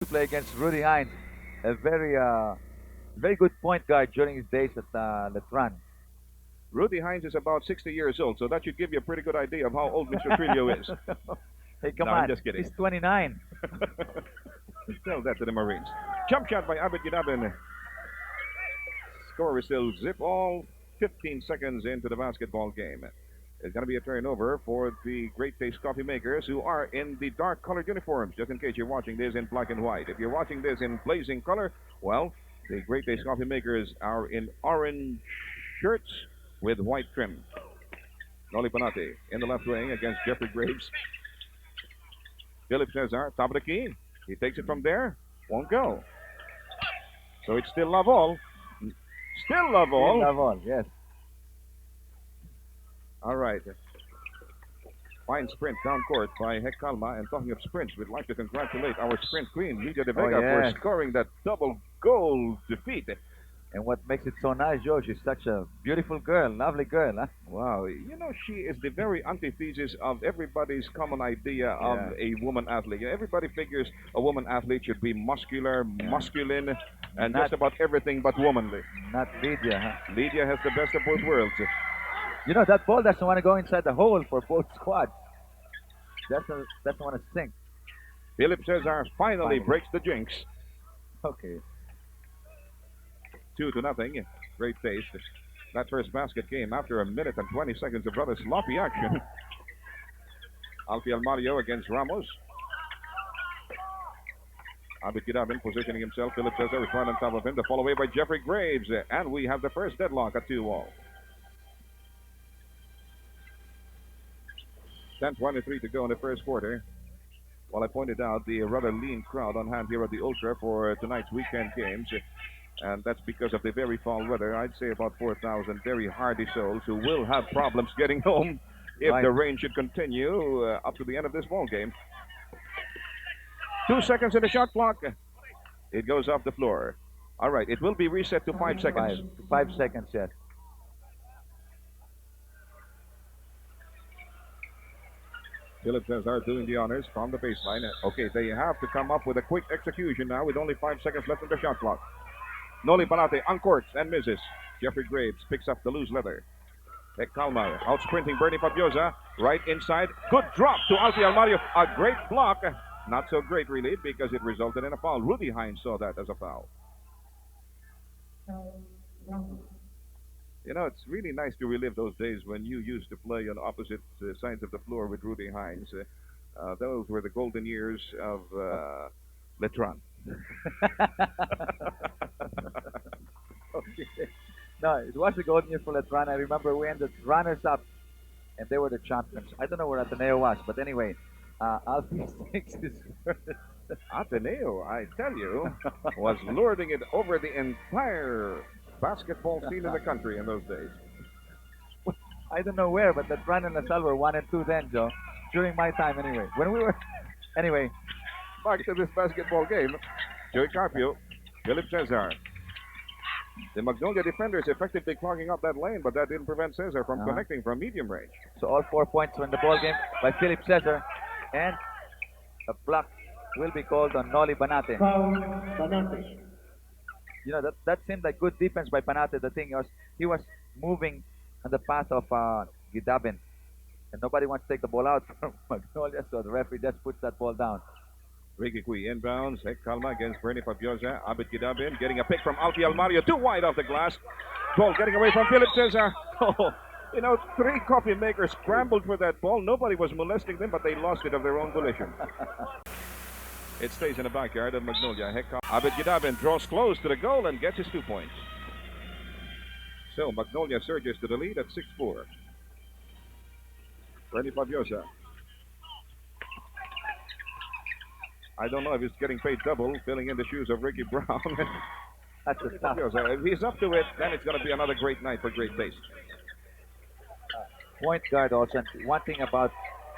play against Rudy Hines, a very good point guard during his days at Letran. Rudy Hines is about 60 years old, so that should give you a pretty good idea of how old Mr. Trillo is. Hey, come No, on. I'm just kidding. He's 29. Tell that to the Marines. Jump shot by Abed Gidabin. Score is still zip all 15 seconds into the basketball game. It's going to be a turnover for the Great Taste Coffee Makers, who are in the dark colored uniforms, just in case you're watching this in black and white. If you're watching this in blazing color, well, the Great Taste Coffee Makers are in orange shirts with white trim. Noli Panate in the left wing against Jeffrey Graves. Philip Cesar, top of the key. He takes it from there. Won't go. So it's still love all. Still love all. Love all, yes. All right. Fine sprint down court by Hec Calma. And talking of sprints, we'd like to congratulate our sprint queen, Lydia De Vega, yes. for scoring that double goal defeat. And what makes it so nice, Joe, she's such a beautiful girl, lovely girl, huh? Wow. You know, she is the very antithesis of everybody's common idea of a woman athlete. Everybody figures a woman athlete should be muscular, masculine, and just about everything but womanly. Not Lydia, huh? Lydia has the best of both worlds. You know, that ball doesn't want to go inside the hole for both squads. Doesn't want to sink. Philip Cesar finally breaks the jinx. Okay. 2-0. Great Taste. That first basket came after a minute and 20 seconds of rather sloppy action. Alfie Mario against Ramos. Abid Gidabin positioning himself. Philip Cesar is right on top of him. The fall away by Jeffrey Graves. And we have the first deadlock at 2-all. 10:23 to go in the first quarter. Well, I pointed out the rather lean crowd on hand here at the Ultra for tonight's weekend games. And that's because of the very foul weather. I'd say about 4,000 very hardy souls who will have problems getting home if the rain should continue up to the end of this ball game. 2 seconds in the shot clock. It goes off the floor. All right, it will be reset to 5 seconds. 5 seconds, yes. Philip Cesar doing the honors from the baseline. Okay, they have to come up with a quick execution now with only 5 seconds left in the shot clock. Noli Panate uncorks and misses. Jeffrey Graves picks up the loose leather. Hec Calma out sprinting Bernie Fabiosa. Right inside. Good drop to Alfie Almario. A great block. Not so great, really, because it resulted in a foul. Rudy Hines saw that as a foul. You know, it's really nice to relive those days when you used to play on opposite sides of the floor with Rudy Hines. Those were the golden years of Letran. Okay. No, it was a golden year for Letran. I remember we ended runners-up, and they were the champions. I don't know where Ateneo was, but anyway, Alfie takes his first. Ateneo, I tell you, was lording it over the entire basketball scene in the country in those days. I don't know where, but Letran and LaSalle were 1 and 2 then, Joe. During my time, anyway. When we were, anyway. Back to this basketball game. Joey Carpio, Philip Cesar. The Magnolia defenders effectively clogging up that lane, but that didn't prevent Cesar from connecting from medium range. So all 4 points were in the ball game by Philip Cesar, and a block will be called on Noli Banate. You know, that seemed like good defense by Panate. The thing was, he was moving on the path of Gidabin, and nobody wants to take the ball out from Magnolia, so the referee just puts that ball down. Ricky Cui inbounds. Hec Calma against Bernie Fabiosa. Abid Gidabin getting a pick from Alfie Almario. Too wide off the glass. Ball getting away from Philip Cesar. Oh, you know, 3 coffee makers scrambled for that ball. Nobody was molesting them, but they lost it of their own volition. It stays in the backyard of Magnolia. Hec Calma. Abid Gidabin draws close to the goal and gets his 2 points. So Magnolia surges to the lead at 6-4. Bernie Fabiosa. I don't know if he's getting paid double, filling in the shoes of Ricky Brown. That's a tough. If he's up to it, then it's going to be another great night for Great Taste. Point guard also. And one thing about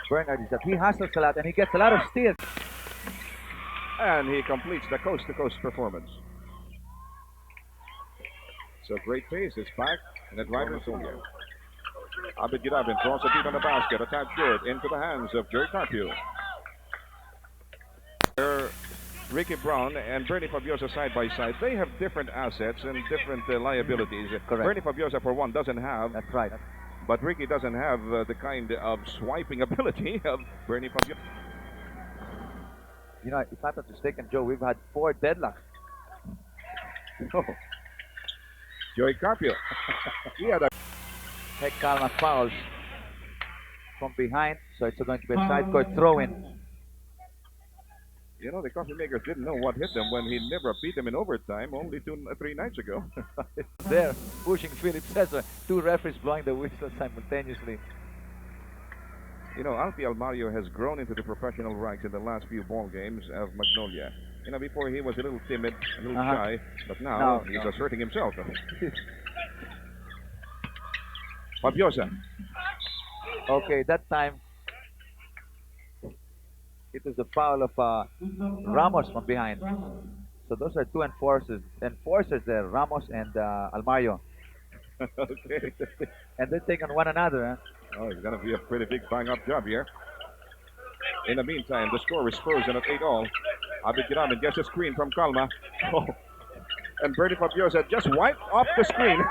Bernard is that he hustles a lot and he gets a lot of steals. And he completes the coast-to-coast performance. So Great Taste is back in the driver's zone here. Abid Gidabin throws a beat on the basket, a tad short, into the hands of Jerry Carpio. Ricky Brown and Bernie Fabiosa side by side. They have different assets and different liabilities. Correct. Bernie Fabiosa, for one, doesn't have, That's right. but Ricky doesn't have the kind of swiping ability of Bernie Fabiosa. You know, if I'm not mistaken, Joe, we've had 4 deadlocks. Oh. Joey Carpio. He had a Heck Calma fouls from behind, so it's going to be a side court throw-in. You know, the coffee makers didn't know what hit them when he never beat them in overtime only 3 nights ago. There, pushing Philip Cesar. 2 referees blowing the whistle simultaneously. You know, Alfie Almario has grown into the professional ranks in the last few ball games of Magnolia. You know, before he was a little timid, a little shy, but now he's asserting himself. Fabiosa. Okay, that time it was the foul of Ramos from behind. So those are 2 enforcers. Enforcers there, Ramos and Almario. Okay. And they're taking one another. Huh? Oh, it's going to be a pretty big bang-up job here. In the meantime, the score is frozen at 8-all. Abid Giramin gets a screen from Calma. Oh. And Bernie Fabiosa just wiped off the screen.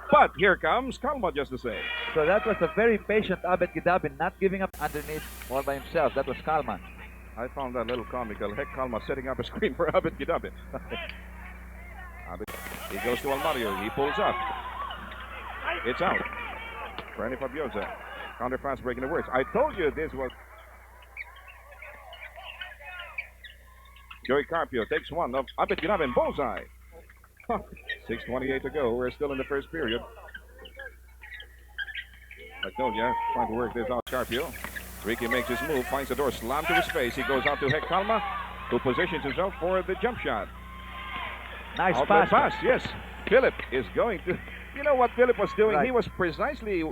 But here comes Calma just the same. So that was a very patient Abed Gidabin, not giving up underneath all by himself. That was Calma. I found that a little comical. Heck, Calma setting up a screen for Abid Gidabin. He goes to Almario. He pulls up. It's out. Bernie Fabiosa. Counter fast breaking the works. I told you this was. Joey Carpio takes one of Abid Gidabin. Bullseye. 6:28 to go. We're still in the first period. Magnolia trying to work this out. Carpio. Ricky makes his move, finds the door slammed to his face. He goes out to Heck Calma, who positions himself for the jump shot. Nice Outlet pass. Yes. Philip is going to. You know what Philip was doing? Right. He was precisely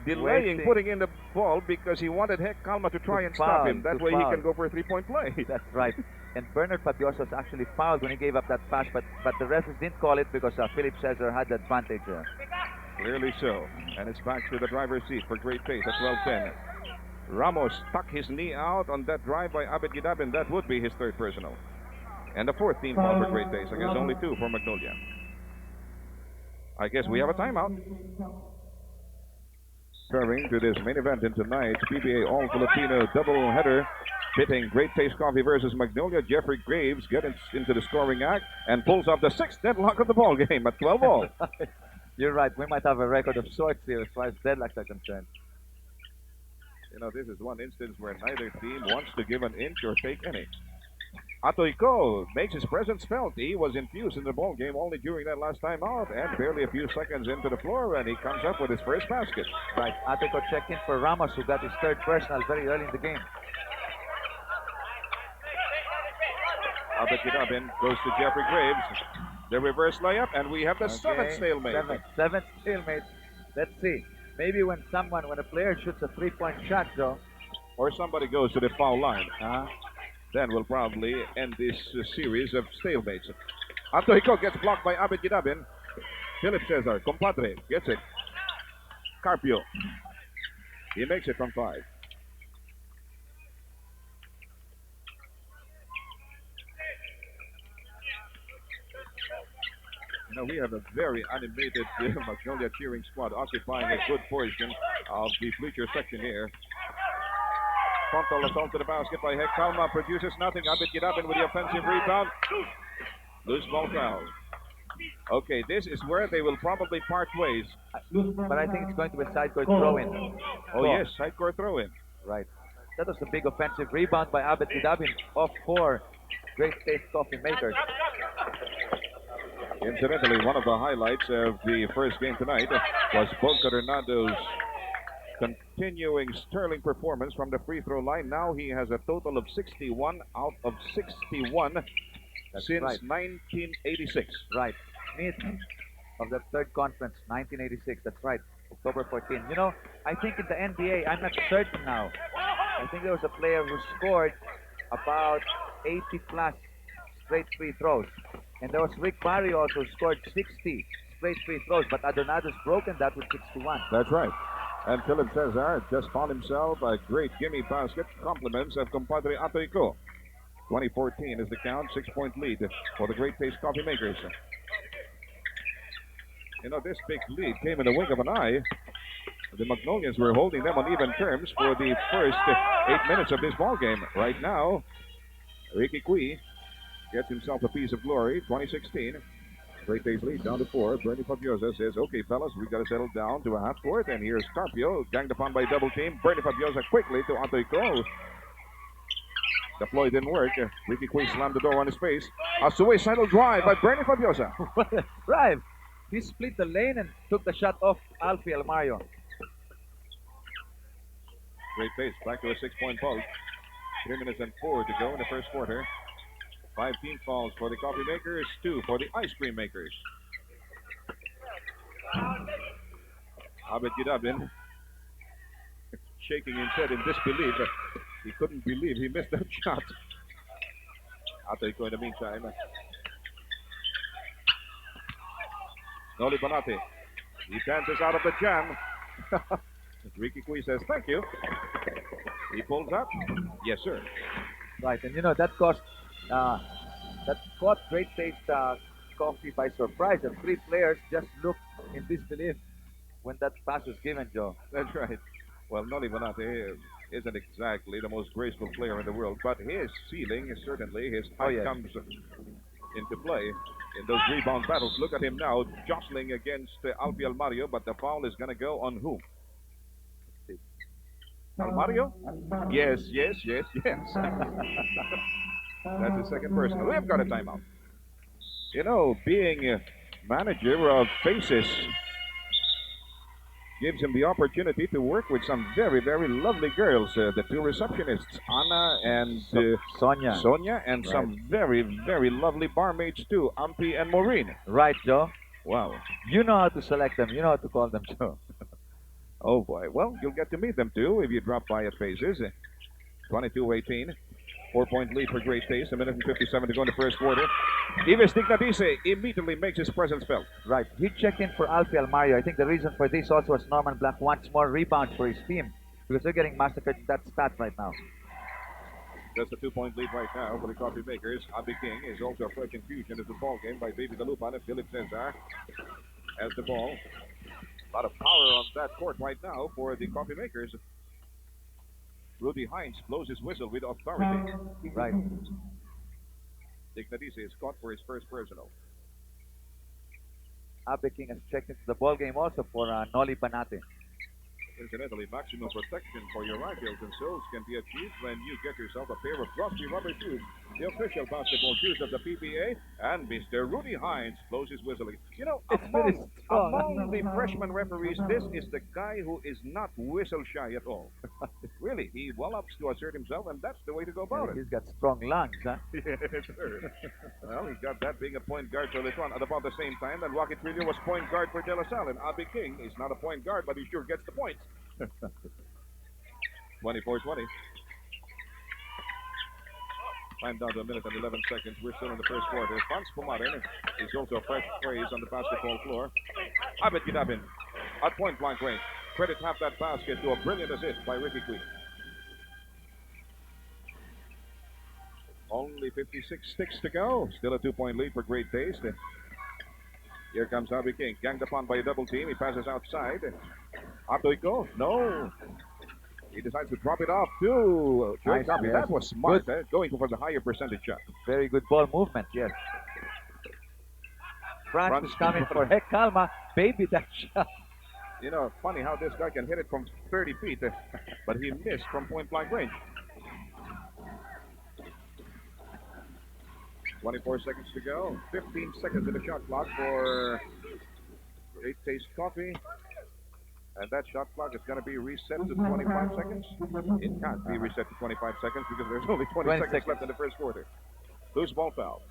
delaying putting in the ball because he wanted Heck Calma to try and stop him. That way he can go for a 3-point play. That's right. And Bernard Fabiosa was actually fouled when he gave up that pass, but the referees didn't call it because Philip Cesar had the advantage there. Clearly so. And it's back to the driver's seat for great pace at 12-10. Ramos stuck his knee out on that drive by Abid Gidabin. That would be his 3rd personal. And the 4th team foul for great pace. I guess only 2 for Magnolia. I guess we have a timeout. Serving to this main event in tonight's PBA All Filipino doubleheader, pitting Great Taste Coffee versus Magnolia. Jeffrey Graves gets into the scoring act and pulls off the 6th deadlock of the ball game at 12-all. You're right. We might have a record of sorts here as far as deadlocks are concerned. You know, this is one instance where neither team wants to give an inch or take any. Atoyko makes his presence felt. He was infused in the ball game only during that last time out and barely a few seconds into the floor, and he comes up with his first basket. Right. Atoyko checked in for Ramos, who got his 3rd personal very early in the game. Abid Gidabin goes to Jeffrey Graves. The reverse layup, and we have the 7th stalemate. 7th stalemate. Let's see. Maybe when a player shoots a 3-point shot, Joe. Or somebody goes to the foul line. Then we'll probably end this series of stalemates. Atoyko gets blocked by Abid Gidabin. Philip Cesar, compadre, gets it. Carpio. He makes it from 5. You know, we have a very animated Magnolia cheering squad occupying a good portion of the bleacher section here. Frontal assault to the basket by Heck Calma produces nothing. Abid Gidabin with the offensive rebound. Loose ball foul. Okay, this is where they will probably part ways. But I think it's going to be a side court throw-in. Oh, yes, side court throw-in. Right. That was a big offensive rebound by Abid Gidabin off 4 Great Taste Coffee makers. Incidentally, one of the highlights of the first game tonight was Boca Hernado's continuing sterling performance from the free throw line. Now he has a total of 61 out of 61 since 1986. Right. Mid of the 3rd conference, 1986. That's right. October 14. You know, I think in the NBA, I'm not certain now. I think there was a player who scored about 80 plus straight free throws. And there was Rick Barry also who scored 60 straight free throws, but Adonado's broken that with 61. That's right. And Philip Cesar just found himself a great gimme basket. Compliments of compadre Atoyko. 2014 is the count. 6-point lead for the Great Taste Coffee Makers. You know, this big lead came in the wink of an eye. The Magnolians were holding them on even terms for the first 8 minutes of this ball game. Right now, Ricky Cui gets himself a piece of glory. 2016. Great Taste lead down to 4. Bernie Fabiosa says, okay, fellas, we got to settle down to a half court. And here's Carpio, ganged upon by double team. Bernie Fabiosa quickly to Antoico. The ploy didn't work. Ricky Cui slammed the door on his face. A suicidal drive by Bernie Fabiosa. What a drive! He split the lane and took the shot off Alfie Almario. Great Taste back to a 6-point pulse. 3 minutes and 4 to go in the first quarter. 5 team fouls for the coffee makers, 2 for the ice cream makers. Abed Gidabin shaking his head in disbelief. He couldn't believe he missed that shot. Atoico in the meantime. Noli Banate. He dances out of the jam. Ricky Cui says, thank you. He pulls up. Yes, sir. Right, and you know that caught Great Taste Coffee by surprise, and 3 players just looked in disbelief when that pass was given, Joe. That's right. Well, Noli Banate isn't exactly the most graceful player in the world, but his ceiling is certainly, his height comes into play in those rebound battles. Look at him now, jostling against Alfie Almario, but the foul is going to go on whom? Almario? Yes. That's the second person. We have got a timeout. You know, being manager of Faces gives him the opportunity to work with some very, very lovely girls. The 2 receptionists, Anna and Sonia, and some very, very lovely barmaids too, Ampi and Maureen. Right, Joe. Wow. You know how to select them. You know how to call them, Joe. Oh boy. Well, you'll get to meet them too if you drop by at Faces. 22-18. 4-point lead for Great Taste. 1 minute and 57 to go in the first quarter. Ives Dignadice immediately makes his presence felt. Right. He checked in for Alfie Almario. I think the reason for this also was Norman Black wants more rebounds for his team because they're getting massacred in that stat right now. That's a 2-point lead right now for the Coffee Makers. Abi King is also a fresh infusion of the ball game by Baby Galupan and Philip Cesar has the ball. A lot of power on that court right now for the Coffee Makers. Rudy Hines blows his whistle with authority. Right. Dignadice is caught for his first personal. Abe King has checked into the ball game also for Noli Banate. Incidentally, maximum protection for your rifles and soles can be achieved when you get yourself a pair of Frosty rubber shoes, the official basketball shoes of the PBA, and Mr. Rudy Hines blows his whistle. You know, among the freshman referees, this is the guy who is not whistle shy at all. Really, he well ups to assert himself, and that's the way to go about it. He's got strong lungs, huh? Yes, sir. Well, he got that being a point guard for Lituan at about the same time that Rocket Trillo was point guard for De La Salle. And Abe King is not a point guard, but he sure gets the points. 24-20. Time down to 1 minute and 11 seconds. We're still in the first quarter. Franz Pumarin is also a fresh phrase on the basketball floor. Abed Gidabin at point blank range. Credit half that basket to a brilliant assist by Ricky Cui. Only 56 sticks to go. Still a 2-point lead for Great Taste. Here comes Abe King. Ganged upon by a double team. He passes outside. Atoico. No. He decides to drop it off to Joe Carpio. That was smart. Going for the higher percentage shot. Very good ball movement, yes. Franz is coming for heck, Calma. Baby, that shot. You know, funny how this guy can hit it from 30 feet, but he missed from point blank range. 24 seconds to go. 15 seconds in the shot clock for Great Taste Coffee. And that shot clock is going to be reset to 25 seconds. It can't be reset to 25 seconds because there's only 20 seconds left in the first quarter. Loose ball foul.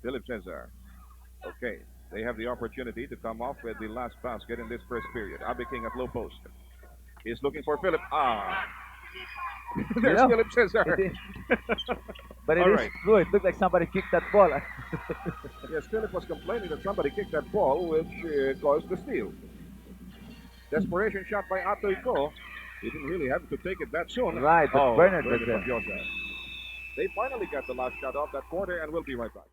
Philip Cesar. Okay, they have the opportunity to come off with the last basket in this first period. Abe King at low post. He's looking for Philip. There's Philip Cesar. But it is true. It looked like somebody kicked that ball. Yes, Philip was complaining that somebody kicked that ball, which caused the steal. Desperation shot by Atoico. He didn't really have to take it that soon. Right, but Bernard was Bernard Mabiosa. They finally got the last shot off that quarter, and we'll be right back.